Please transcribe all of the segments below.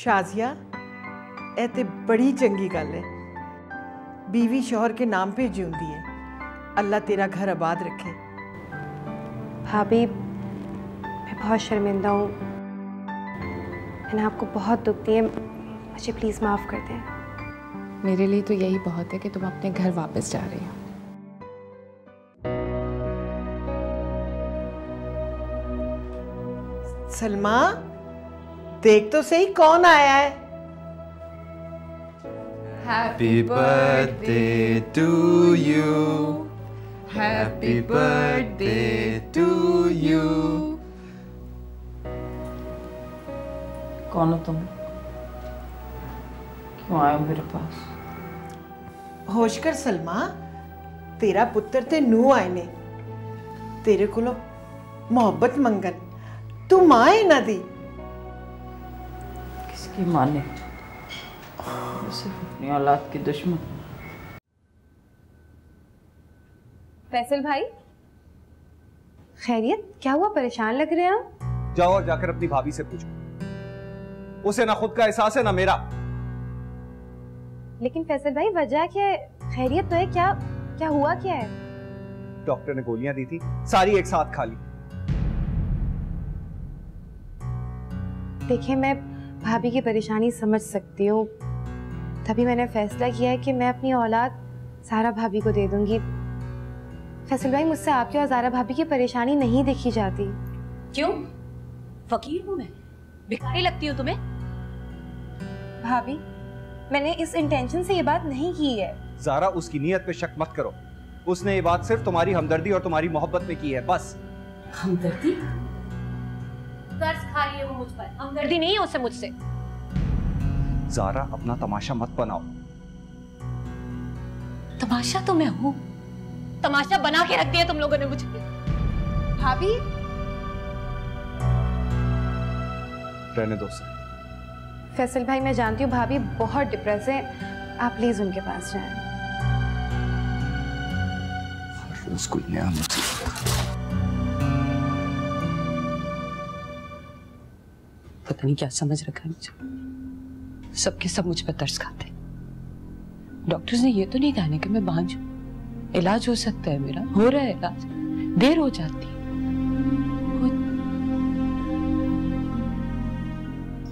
शाजिया ਇਹ ਤੇ बड़ी चंगी गल है। बीवी शौहर के नाम पे जिंदी है। अल्लाह तेरा घर आबाद रखे। भाभी, मैं बहुत शर्मिंदा हूँ, मैंने आपको बहुत दुख दिए, मुझे प्लीज़ माफ़ कर दें। मेरे लिए तो यही बहुत है कि तुम अपने घर वापस जा रही हो। सलमा, देख तो सही कौन आया है। Happy birthday to you. Happy birthday to you. कौन हो तुम? क्यों आए हो मेरे पास? होश कर सलमा, तेरा पुत्र ते नू आए ने तेरे कोलों मोहब्बत मंगन। तू मां है ना दी। किसकी मां ने? सिर्फ अपनी औलाद की दुश्मन। फैसल भाई, खैरियत? क्या हुआ, परेशान लग रहे हैं आप? जाओ और जाकर अपनी भाभी से पूछो। उसे ना खुद का एहसास है ना मेरा। लेकिन फैसल भाई, वजह क्या है? खैरियत तो है, क्या क्या हुआ क्या है? डॉक्टर ने गोलियां दी थी, सारी एक साथ खा ली। देखिए, मैं भाभी की परेशानी समझ सकती हूँ, तभी मैंने फैसला किया है कि मैं अपनी औलाद ज़ारा भाभी को दे दूंगी। फैसल भाई, मुझसे आपकी और ज़ारा भाभी की परेशानी नहीं देखी जाती। क्यों? फकीर हूँ मैं? भिखारी लगती हूँ तुम्हें? भाभी, मैंने इस इंटेंशन से ये बात नहीं की है। ज़ारा, उसकी नीयत पे शक मत करो। उसने ये बात सिर्फ तुम्हारी हमदर्दी और तुम्हारी मोहब्बत में की है, बस। हमदर्दी? कर्ज खा रही है वो मुझ पर, हमदर्दी नहीं है उसे मुझसे। ज़ारा, अपना तमाशा मत बनाओ। तमाशा तो मैं हूँ, तमाशा बना के रख दिया तुम लोगों ने मुझे। भाभी, रहने दो उसे। फैसल भाई, मैं जानती हूँ भाभी बहुत डिप्रेस है, आप प्लीज उनके पास जाएं। रोज कोई नया मुसीबत। पता नहीं क्या समझ रखा है मुझे। सबके सब मुझ पर तरस खाते। डॉक्टर्स ने ये तो नहीं कहा कि मैं बांझ हूं। इलाज हो सकता है मेरा, हो रहा है इलाज, देर हो जाती है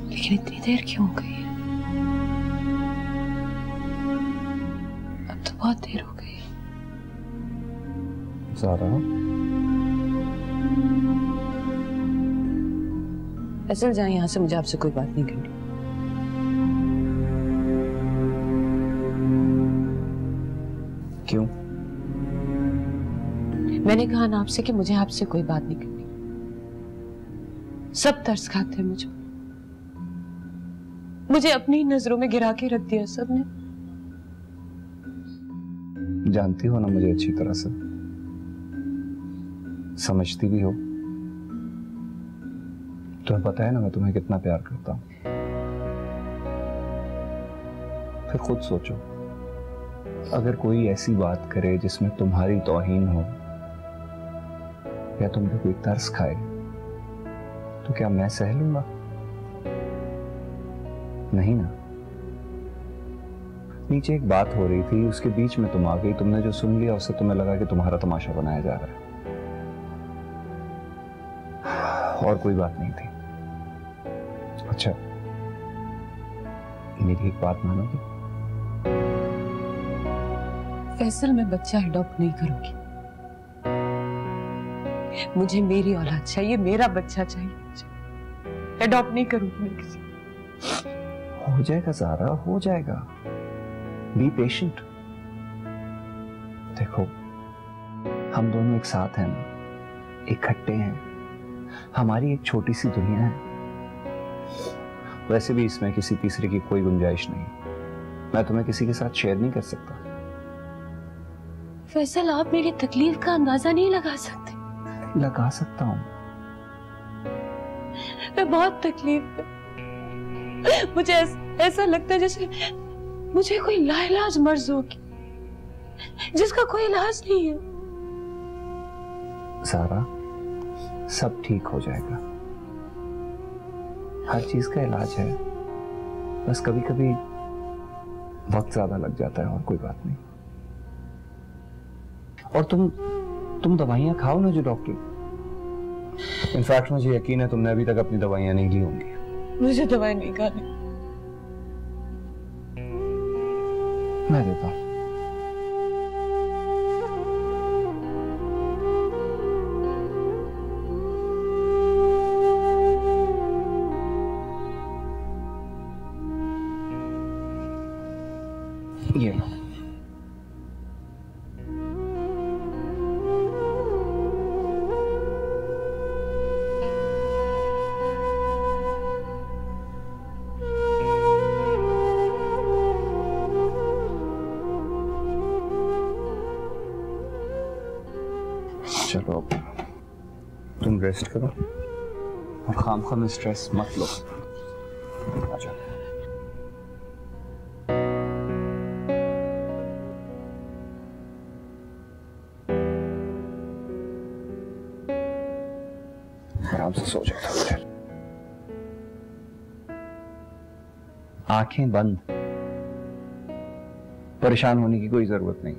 लेकिन इतनी देर क्यों हो गई है? अब तो बहुत देर हो गई है। ज़ारा, फैसल जाए यहाँ से, मुझे आपसे कोई बात नहीं करनी। क्यों? मैंने कहा ना आपसे कि मुझे आपसे कोई बात नहीं करनी। सब तरस खाते हैं मुझे अपनी नजरों में गिरा के रख दिया सबने। जानती हो ना मुझे अच्छी तरह से, समझती भी हो। तुम्हें पता है ना मैं तुम्हें कितना प्यार करता हूं। फिर खुद सोचो, अगर कोई ऐसी बात करे जिसमें तुम्हारी तौहीन हो या तुम पे कोई तरस खाए, तो क्या मैं सह लूंगा? नहीं ना। नीचे एक बात हो रही थी, उसके बीच में तुम आ गई। तुमने जो सुन लिया उससे तुम्हें लगा कि तुम्हारा तमाशा बनाया जा रहा है, और कोई बात नहीं थी। अच्छा, मेरी एक बात मानोगे? फैसल, मैं बच्चा अडॉप्ट नहीं करूंगी। मुझे मेरी औलाद चाहिए, मेरा बच्चा चाहिए। अडॉप्ट नहीं करूंगी मैं किसी। हो जाएगा ज़ारा, हो जाएगा। Be patient. देखो, हम दोनों एक साथ हैं ना, इकट्ठे हैं। हमारी एक छोटी सी दुनिया है। वैसे भी इसमें किसी तीसरे की कोई गुंजाइश नहीं। मैं तुम्हें किसी के साथ शेयर नहीं कर सकता। फैसल, आप मेरी तकलीफ का अंदाजा नहीं लगा सकते। लगा सकता हूं। मैं बहुत तकलीफ में, मुझे ऐसा लगता है जैसे मुझे कोई लाइलाज मर्ज होगी जिसका कोई इलाज नहीं है। ज़ारा, सब ठीक हो जाएगा। हर चीज का इलाज है। बस कभी कभी वक्त ज्यादा लग जाता है, और कोई बात नहीं। और तुम दवाइयां खाओ ना जो डॉक्टर, इनफैक्ट मुझे यकीन है तुमने अभी तक अपनी दवाइयां नहीं ली होंगी। मुझे दवाई नहीं खानी। मैं देता हूं। ये लो। चलो अब तुम रेस्ट करो और खामखा में स्ट्रेस मत लो। अच्छा आराम से सो जाओ थोड़ी देर। आंखें बंद, परेशान होने की कोई जरूरत नहीं।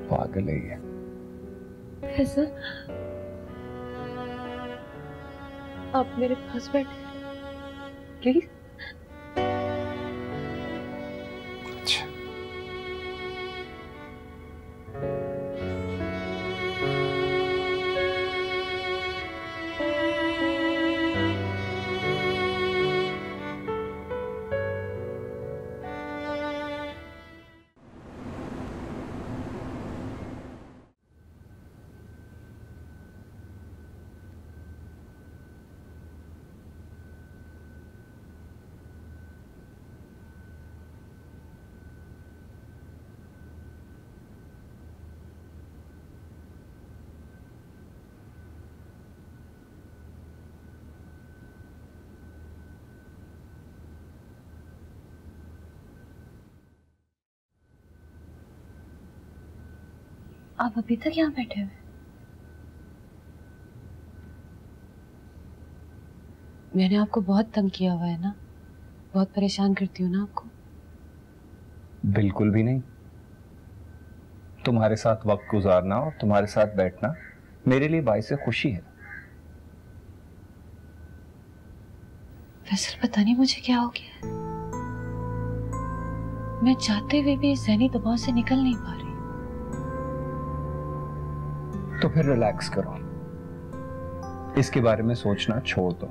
पागल है ये। फैसल, आप मेरे पास बैठे प्लीज। अच्छा आप अभी तक यहाँ बैठे हुए? मैंने आपको बहुत तंग किया हुआ है ना, बहुत परेशान करती हूँ ना आपको। बिल्कुल भी नहीं। तुम्हारे साथ वक्त गुजारना और तुम्हारे साथ बैठना मेरे लिए बाइस खुशी है। फैसल, पता नहीं मुझे क्या हो गया। मैं चाहते हुए भी इस ज़हनी दबाव से निकल नहीं पा रही। तो फिर रिलैक्स करो, इसके बारे में सोचना छोड़ दो,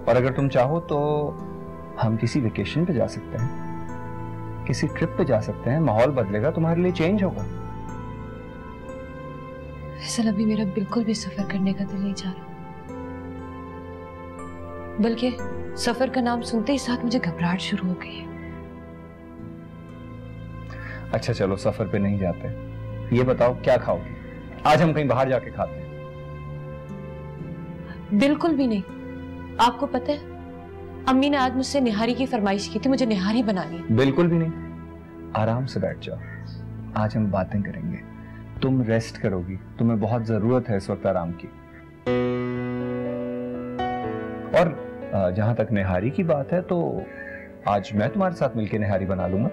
और अगर तुम चाहो तो हम किसी वेकेशन पे जा सकते हैं, किसी ट्रिप पे जा सकते हैं। माहौल बदलेगा, तुम्हारे लिए चेंज होगा। फैसल, अभी मेरा बिल्कुल भी सफर करने का दिल नहीं चाह रहा, बल्कि सफर का नाम सुनते ही साथ मुझे घबराहट शुरू हो गई है। अच्छा चलो, सफर पे नहीं जाते। ये बताओ क्या खाओगे? आज हम कहीं बाहर जाके खाते हैं। बिल्कुल भी नहीं। आपको पता है, अम्मी ने आज मुझसे निहारी की फरमाइश की थी, मुझे निहारी बनानी है। बिल्कुल भी नहीं। आराम से बैठ जाओ, आज हम बातें करेंगे। तुम रेस्ट करोगी, तुम्हें बहुत जरूरत है इस वक्त आराम की। और जहां तक निहारी की बात है, तो आज मैं तुम्हारे साथ मिलकर निहारी बना लूंगा।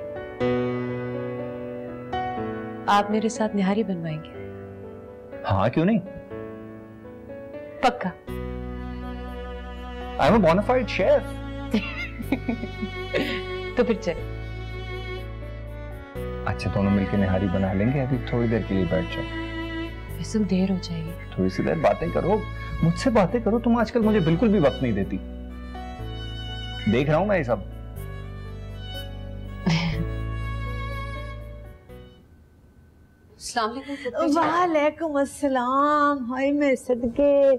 आप मेरे साथ निहारी बनवाएंगे? हाँ, क्यों नहीं। पक्का। I am a bona fide chef. तो फिर चल। अच्छा, दोनों मिलकर निहारी बना लेंगे। अभी थोड़ी देर के लिए बैठ जाओ। वैसे देर हो जाएगी। थोड़ी सी देर बातें करो, मुझसे बातें करो। तुम आजकल मुझे बिल्कुल भी वक्त नहीं देती। देख रहा हूं मैं ये सब। वालेकुम अस्सलाम। हाय मैं सदके,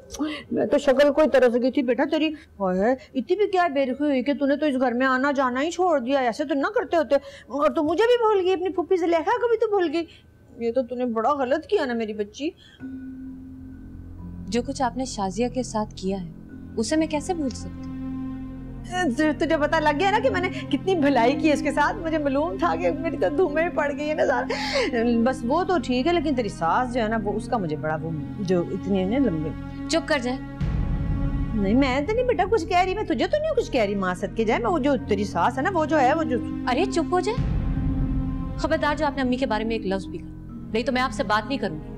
मैं तो शक्ल कोई तरह से गई थी बेटा तेरी। हाय इतनी भी क्या बेरुखी हुई कि तूने तो इस घर में आना जाना ही छोड़ दिया। ऐसे तो ना करते होते। और तू मुझे भी भूल गई, अपनी फूफी ज़ुलेखा को भी तो भूल गई। ये तो तूने बड़ा गलत किया ना मेरी बच्ची। जो कुछ आपने शाजिया के साथ किया है उसे मैं कैसे भूल सकती हूँ? तुझे पता लग गया ना कि मैंने कितनी भलाई की इसके साथ। मुझे मालूम था कि मेरी तो धूमें पड़ गई है ना सारा। बस वो तो ठीक है, लेकिन तेरी सास जो है ना, वो उसका मुझे बड़ा, वो जो इतनी है ना लंबे चुप कर जाए। नहीं मैं तो नहीं बेटा कुछ कह रही, मैं तुझे तो नहीं कुछ कह रही। माँ सदके जाए, मैं वो जो तेरी सास है ना, वो जो है वो जो। अरे चुप हो जाए, खबरदार जो आपने अम्मी के बारे में एक लफ्ज भी कहा, नहीं तो मैं आपसे बात नहीं करूंगी।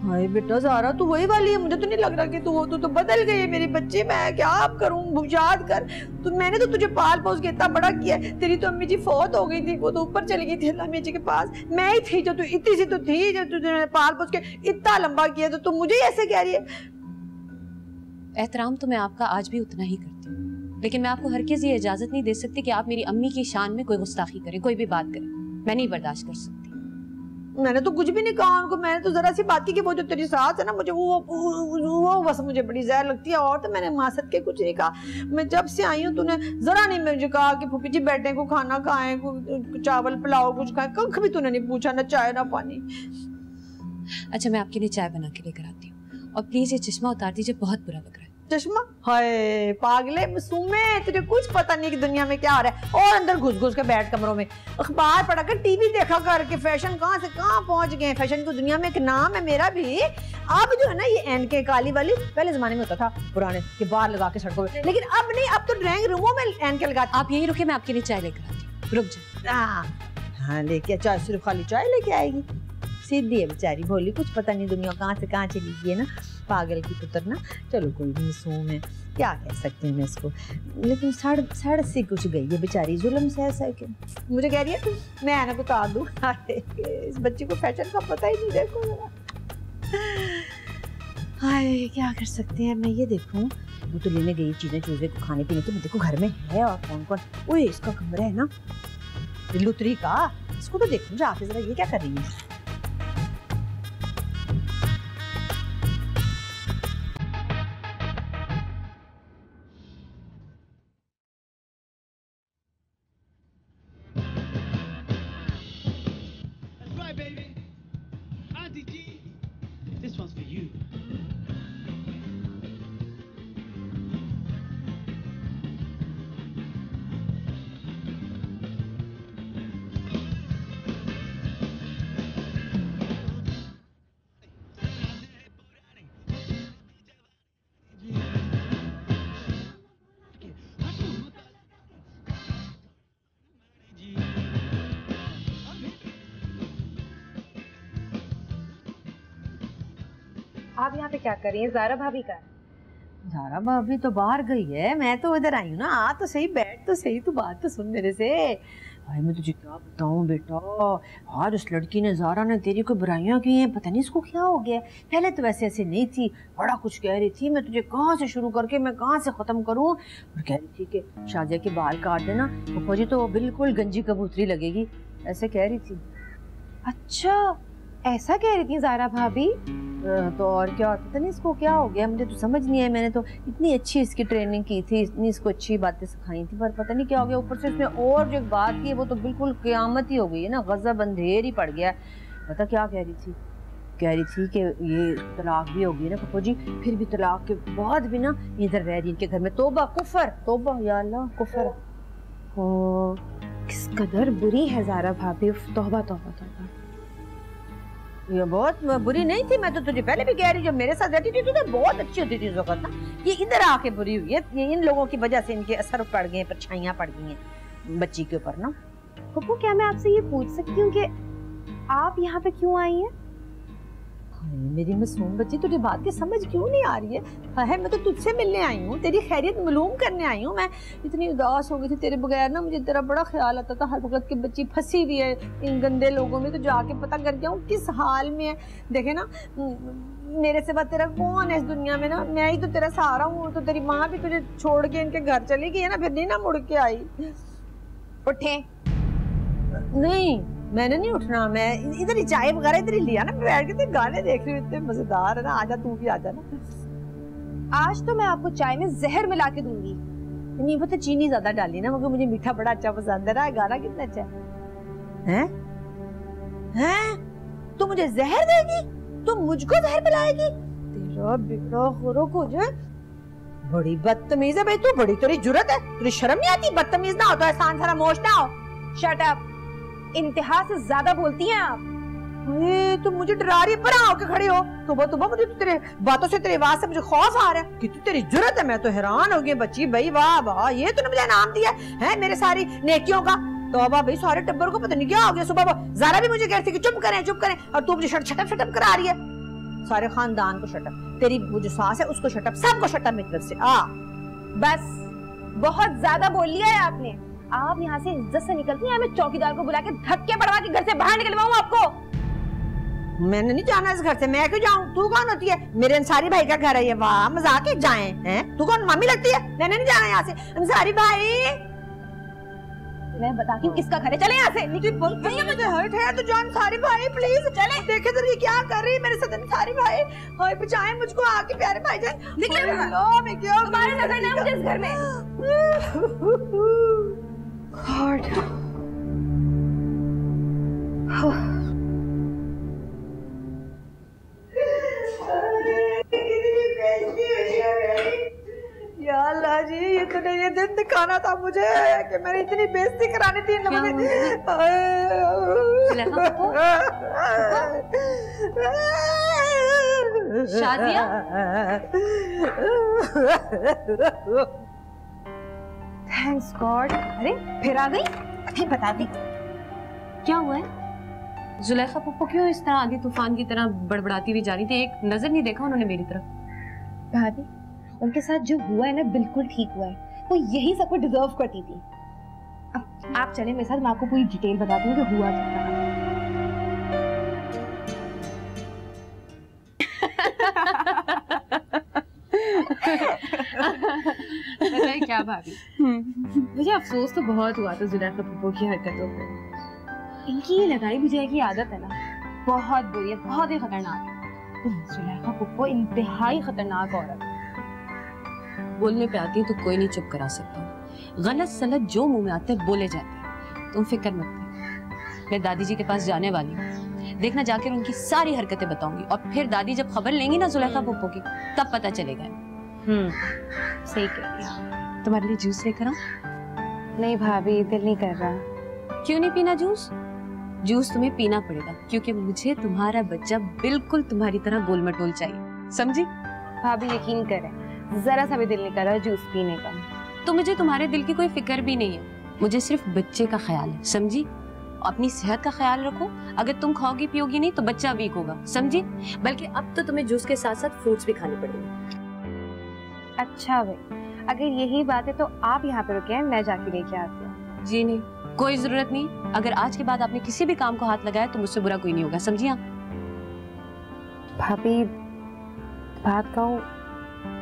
हाय बेटा ज़ारा तू वही वाली है, मुझे तो नहीं लग रहा कि तू तो बदल गई है मेरी बच्ची। मैं क्या अब करूं, याद कर तो मैंने तो तुझे पाल पोस के इतना बड़ा किया है। तेरी तो अम्मी जी फौत हो गई थी, वो तो ऊपर चली गई थी अल्लाह अम्मी जी के पास। मैं ही थी जो तू इतनी सी तो थी, जो तुझे पाल पोस के इतना लंबा किया, तो तू मुझे ऐसे कह रही है। एहतराम तो मैं आपका आज भी उतना ही करती हूँ, लेकिन मैं आपको हरगिज़ ये इजाजत नहीं दे सकती कि आप मेरी अम्मी की शान में कोई गुस्ताखी करें, कोई भी बात करें। मैं नहीं बर्दाश्त कर सकती। मैंने तो कुछ भी नहीं कहा उनको, मैंने तो जरा सी बात की कि वो जो तेरी सास है ना, मुझे वो बस मुझे बड़ी जहर लगती है, और तो मैंने मासद के कुछ नहीं कहा। मैं जब से आई हूँ तूने जरा नहीं मुझे कहा कि फूफी जी बैठे को खाना खाएं, को चावल पुलाव कुछ खाएं, कभी तूने नहीं पूछा, ना चाय ना पानी। अच्छा मैं आपके लिए चाय बना के लेकर आती हूँ, और प्लीज ये चश्मा उतार दीजिए, बहुत बुरा लग रहा है। चश्मा? हाय पागले मासूमे, तुझे कुछ पता नहीं कि दुनिया में क्या हो रहा है। और अंदर घुस घुस के बैठ कमरों में अखबार पढ़ा कर, टीवी देखा कर के फैशन कहाँ से कहाँ पहुंच गए। फैशन की दुनिया में एक नाम है मेरा भी। अब जो है ना ये एनके काली वाली, पहले जमाने में होता था पुराने के बाहर लगा के सड़कों में, लेकिन अब नहीं, अब तो ड्राइंग रूमों में एनके लगाते। आप यही रुके, मैं आपके लिए चाय लेकर आती हूँ, रुक जाए। हाँ लेके चाय, सिर्फ खाली चाय लेके आएगी। सीधी है बेचारी, भोली, कुछ पता नहीं दुनिया कहाँ से कहाँ चली गई है ना, पागल की पुत्र ना। चलो कोई नहीं, मासूम है, क्या कह सकते हैं मैं इसको, लेकिन सड़ से कुछ गई है बेचारी, जुल्म से ऐसा कि मुझे कह रही है मैं आना को उतार दूँ। इस बच्ची को फैशन का पता ही नहीं, देखो जरा। हाय क्या कर सकते हैं। मैं ये देखूं, वो तो लेने गई चीजें चूजे को खाने पीने की, मैं देखो घर में है और कौन कौन। ओए इसका कमरा है ना लुतरी का, इसको तो देखो जाके जरा, ये क्या कर रही है। आप यहाँ पे क्या कर रही हैं? ज़ारा भाभी का है। ज़ारा भाभी तो बाहर गई है, मैं तो इधर आई हूँ ना। आ तो सही, बैठ तो सही, तू बात तो सुन मेरे से। भाई मैं तुझे क्या बताऊँ बेटा, आज उस लड़की ने, ज़ारा ने तेरी कोई बुराइयां की हैं, पता नहीं इसको क्या हो गया। पहले तो वैसे ऐसे नहीं थी, बड़ा कुछ कह रही थी, मैं तुझे कहाँ से शुरू करके मैं कहाँ से ख़त्म करूँ। और कह रही थी कि शाजिया के बाल काट देना, पप्पा जी तो बिल्कुल गंजी कबूतरी लगेगी, ऐसे कह रही थी। अच्छा ऐसा कह रही थी ज़ारा भाभी? तो और क्या, पता नहीं इसको क्या हो गया, मुझे तो समझ नहीं है। मैंने तो इतनी अच्छी इसकी ट्रेनिंग की थी, इतनी इसको अच्छी बातें सिखाई थी, पर पता नहीं क्या हो गया। ऊपर से इसने और जो एक बात की है वो तो बिल्कुल क़यामत ही हो गई है ना, गज़ब अंधेर ही पड़ गया। पता क्या कह रही थी? कह रही थी कि ये तलाक भी हो गई ना पप्पू जी, फिर भी तलाक के बाद भी ना इधर रह रही इनके घर में। तौबा कुफर, तौबा या अल्लाह कुफर। किस कदर बुरी है ज़ारा भाभी, तौबा तौबा तौबा। ये बहुत बुरी नहीं थी, मैं तो तुझे पहले भी कह रही, जब मेरे साथ रहती थी तो बहुत अच्छी होती थी उस वक्त ना। ये इधर आके बुरी हुई है, ये इन लोगों की वजह से इनके असर पड़ गए, परछाइयां पड़ गई हैं बच्ची के ऊपर ना। पप्पू क्या मैं आपसे ये पूछ सकती हूँ कि आप यहाँ पे क्यों आई हैं? मेरी मासूम बच्ची, तुझे बात की समझ क्यों नहीं आ रही है? मैं तो तुझसे मिलने आई हूँ, तेरी खैरियत मालूम करने आई हूँ। मैं इतनी उदास हो गई थी तेरे बगैर ना, मुझे तेरा बड़ा ख्याल आता था हर वक्त कि बच्ची फंसी हुई है इन गंदे लोगों में, तो जाके पता करके आऊँ किस हाल में है। देखे ना, मेरे सिवा तेरा कौन है इस दुनिया में ना, मैं ही तो तेरा सहारा हूँ। तो तेरी माँ भी तुझे छोड़ के इनके घर चली गई है ना, फिर नहीं ना मुड़ के आई। उठे? नहीं मैंने नहीं उठना, मैं इधर ही चाय वगैरह इधर ही लिया ना, बैठ के तो गाने देख रही हूँ, इतने मजेदार है ना। आजा तू भी आजा ना। आज तो मैं आपको चाय में जहर मिला के दूंगी। नहीं वो तो चीनी ज्यादा डाली ना, मगर मुझे मीठा बड़ा अच्छा पसंद है ना। गाना कितना अच्छा है। हैं? तू मुझे जहर देगी? तू मुझको जहर पिलाएगी? तेरा बेटा खुरुक हो जाए। बड़ी बदतमीज है भाई तू, बड़ी तेरी जुर्रत है, तुझे शर्म नहीं आती? बदतमीज ना हो तो एहसान फरामोश ना हो। शट अप, इंतहा से ज्यादा बोलती हैं आप। तुम मुझे डरा रही है, पर आओ के खड़ी हो। तौबा मुझे तो तेरे बातों से, तेरी आवाज से मुझे खौफ आ रहा है। कितनी तेरी जुर्रत है, मैं तो हैरान हो गई बच्ची। भाई वाह वाह, ये तूने मुझे इनाम दिया है मेरे सारी नेकियों का। तौबा भाई, सारे टब्बर को पता नहीं क्या हो गया। सुबह ज़ारा भी मुझे कहती कि चुप करें और तू मुझे शटअप करा रही है। सारे खानदान को शटअप, तेरी वो जो सास है उसको शटअप, सबको शटअप मेरी तरफ से। बस बहुत ज्यादा बोल लिया है आपने। आप यहाँ से इज्जत से निकलती हैं, मैं चौकीदार को बुला के धक्के पड़वा के घर से बाहर निकलवाऊं आपको। मैंने नहीं जाना इस घर से, मैं क्यों जाऊं? तू कौन होती है? मेरे अंसारी भाई का घर है ये। वाह, मजाक ही जाए हैं। तू कौन मम्मी लगती है? मैंने नहीं जाना यहाँ से। अंसारी भाई, मैं बताती हूँ किसका घर है, चले यहाँ से। मुझे मुझे हर्ट है तो जान। अंसारी भाई प्लीज चले, देखे तो ये क्या कर रही है मेरे साथ। अंसारी भाई, हाय बचाएं मुझको, आके प्यारे भाईजान निकले। मैं क्या, तुम्हारी नजर ना मुझे इस घर में। या अल्लाह जी, ये तूने ये दिन दिखाना था मुझे कि मैंने इतनी बेइज्जती करानी थी इन लोगों ने। Shadiya, thanks God. अरे फिर आ गई। अभी बता दी क्या हुआ है? जुलेखा पप्पो क्यों इस तरह आंधी तूफान की तरह बड़बड़ाती हुई जा रही थी? एक नजर नहीं देखा उन्होंने मेरी तरफ? भाभी, उनके साथ जो हुआ है ना बिल्कुल ठीक हुआ है। वो यही सब कुछ डिजर्व करती थी। अब आप चले मेरे साथ, मैं आपको पूरी डिटेल बताती हूँ कि हुआ क्या था। बताइए क्या भाभी? मुझे अफसोस तो बहुत हुआ था जुलेखा पप्पो की हरकतों पे। इनकी ये लगाई बुझाई की आदत है ना, बहुत बुरी है, बहुत ही खतरनाक है। जुलेखा पप्पो इंतहाई खतरनाक औरत है। बोलने पे आती है तो कोई नहीं चुप करा सकता। गलत सलत जो मुंह में आते बोले जाते हैं। तुम फिक्र मत कर, मैं दादी जी के पास जाने वाली हूँ। देखना, जाकर उनकी सारी हरकतें बताऊंगी और फिर दादी जब खबर लेंगी ना जुलेखा पप्पो की, तब पता चलेगा। सही कह रही। तुम्हारे लिए जूस लेकर आऊं? नहीं भाभी, दिल नहीं कर रहा। क्यों नहीं पीना जूस? जूस तुम्हें पीना पड़ेगा क्योंकि मुझे तुम्हारा बच्चा बिल्कुल तुम्हारी तरह गोल मटोल चाहिए, समझी? भाभी यकीन करें, जरा सा भी दिल नहीं कर रहा जूस पीने का। तो मुझे तुम्हारे दिल की कोई फिक्र भी नहीं है, मुझे सिर्फ बच्चे का ख्याल है, समझी? अपनी सेहत का ख्याल रखो। अगर तुम खाओगी पियोगी नहीं तो बच्चा वीक होगा, समझी? बल्कि अब तो तुम्हें जूस के साथ साथ फ्रूट्स भी खाने पड़ेंगे। अच्छा भाई, अगर यही बात है तो आप यहाँ पे रुके हैं, मैं जाके लेके आती हूँ। जी नहीं, कोई जरूरत नहीं। अगर आज के बाद आपने किसी भी काम को हाथ लगाया तो मुझसे बुरा कोई नहीं होगा, समझी? आप भाभी बात कहूँ,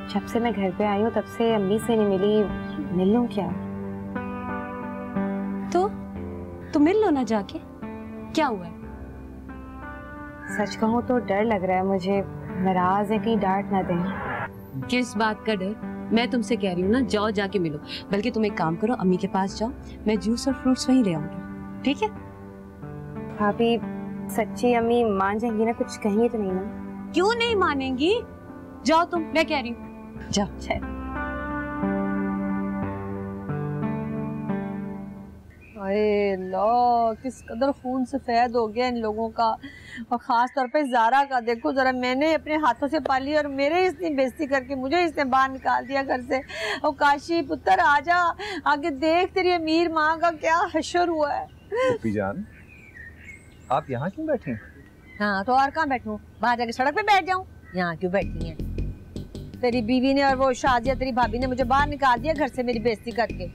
जब से मैं घर पे आई हूँ तब से अम्मी से नहीं मिली, मिल लूँ क्या? तो मिल लो ना जाके, क्या हुआ है? सच कहूँ तो डर लग रहा है मुझे, नाराज है कहीं डांट ना दें। किस बात का डर? मैं तुमसे कह रही हूँ ना, जाओ जाके मिलो। बल्कि तुम एक काम करो, अम्मी के पास जाओ, मैं जूस और फ्रूट्स वहीं ले आऊंगी, ठीक है? भाभी सच्ची अम्मी मान जाएंगी ना? कुछ कहेंगी तो नहीं ना? क्यों नहीं मानेंगी? जाओ तुम, मैं कह रही हूँ, जाओ। अरे लो, किस कदर खून से फैद हो गया इन लोगों का। और खास तौर पे ज़ारा का देखो जरा, मैंने अपने हाथों से पाली और मेरे इतनी बेइज्जती करके मुझे इसने बाहर निकाल दिया घर से। और काशी पुत्र आजा, आगे देख तेरी अमीर माँ का क्या हशर हुआ है। पुप्पी जान, आप यहाँ क्यों बैठी हैं? हाँ तो और कहाँ बैठूं? बाहर जाके सड़क पे बैठ जाऊं? यहाँ क्यों बैठी हैं? तेरी बीवी ने और वो शाजिया तेरी भाभी ने मुझे बाहर निकाल दिया घर से मेरी बेइज्जती करके।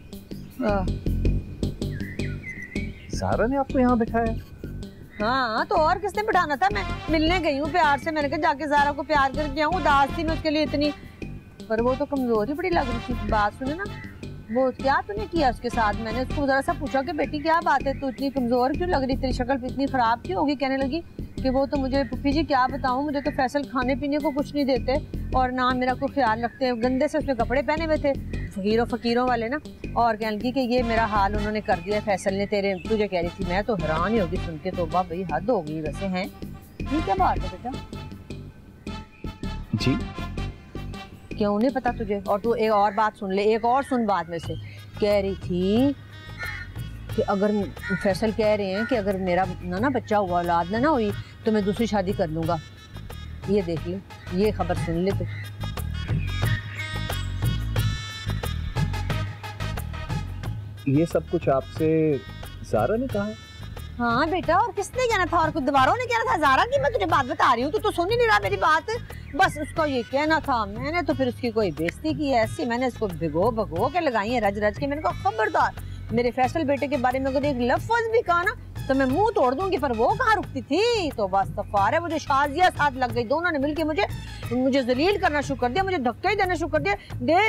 ज़ारा ने आपको यहाँ बिठाया? हाँ तो और किसने बिठाना था? मैं मिलने गई हूँ प्यार से, मैंने कहा जाके ज़ारा को प्यार करके आऊँ। उदास थी मैं उसके लिए इतनी, पर वो तो कमजोर ही बड़ी लग रही थी। बात सुने ना, वो क्या तूने किया उसके साथ? मैंने उसको जरा सा पूछा कि बेटी क्या बात है, तू इतनी कमजोर क्यों लग रही, तेरी शक्ल इतनी खराब क्यों होगी? कहने लगी कि वो तो मुझे, पुप्पी जी क्या बताऊँ, मुझे तो फैसल खाने पीने को कुछ नहीं देते और ना मेरा कोई ख्याल रखते हैं। गंदे से उसने कपड़े पहने हुए थे, फकीरों वाले ना। और कहने लगी कि ये मेरा हाल उन्होंने कर दिया फैसल ने, तेरे तुझे कह रही थी। मैं तो हैरान ही होगी सुन के, तो भाई हद हो गई वैसे। हैं ये क्या बात है बेटा? जी क्यों नहीं पता तुझे? और तू एक और बात सुन ले, एक और सुन बाद में से। कह रही थी कि अगर फैसल कह रहे हैं कि अगर मेरा ना बच्चा हुआ, औलाद ना हुई तो मैं दूसरी शादी कर लूँगा। ये देख ले, ये खबर सुन ले तो। ये सब कुछ आपसे ज़ारा ने कहा? हाँ बेटा, और किसने कहना था? और कुछ दोबारा ने कहना था ज़ारा की? मैं तुझे बात बता रही हूँ, तो सुन ही नहीं रहा मेरी बात। बस उसका ये कहना था, मैंने तो फिर उसकी कोई बेइज्जती की ऐसी, मैंने इसको भिगो के लगाई है, रज रज के। मैंने कहा खबरदार मेरे फैसल बेटे के बारे में अगर एक लफ्ज भी कहा ना तो मैं मुंह तोड़ दूंगी। पर वो कहाँ रुकती थी, तो बस तफार है, मुझे शाजिया साथ लग गई। दोनों ने मिलके मुझे जलील करना शुरू कर दिया, मुझे धक्के ही देना शुरू कर दिया।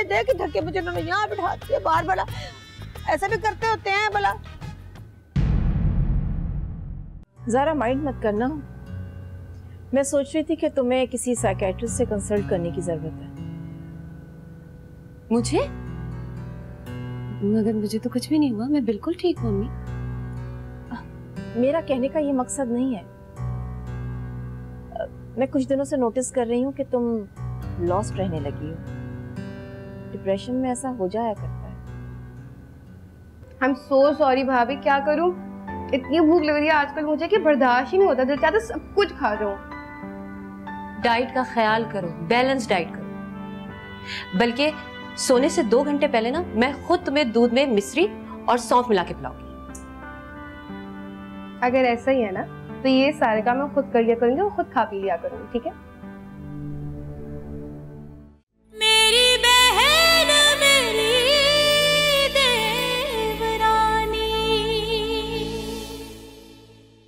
दे के धक्के मुझे उन्होंने यहाँ बिठा दिए बार। भला ऐसा भी करते होते हैं भला? ज़ारा माइंड मत करना, मैं सोच रही थी कि तुम्हें किसी साइकियाट्रिस्ट से कंसल्ट करने की जरूरत है। मुझे? मगर मुझे तो कुछ भी नहीं हुआ, मैं बिल्कुल ठीक हूँ मम्मी। मेरा कहने का ये मकसद नहीं है। मैं कुछ दिनों से नोटिस कर रही हूँ कि तुम लॉस्ट रहने लगी हो। डिप्रेशन में ऐसा हो जाया करता है। आई एम सो सॉरी भाभी, क्या करूँ, इतनी भूख लग रही है आजकल मुझे कि बर्दाश्त ही नहीं होता, दिल चाहता सब कुछ खा जाऊं। डाइट का ख्याल करो, बैलेंस डाइट करो। बल्कि सोने से 2 घंटे पहले ना मैं खुद तुम्हें दूध में मिश्री और सौंफ मिला के पिलाऊंगी। अगर ऐसा ही है ना तो ये सारे काम मैं खुद कर लिया करूंगी और खुद खा पी लिया करूंगी, ठीक है?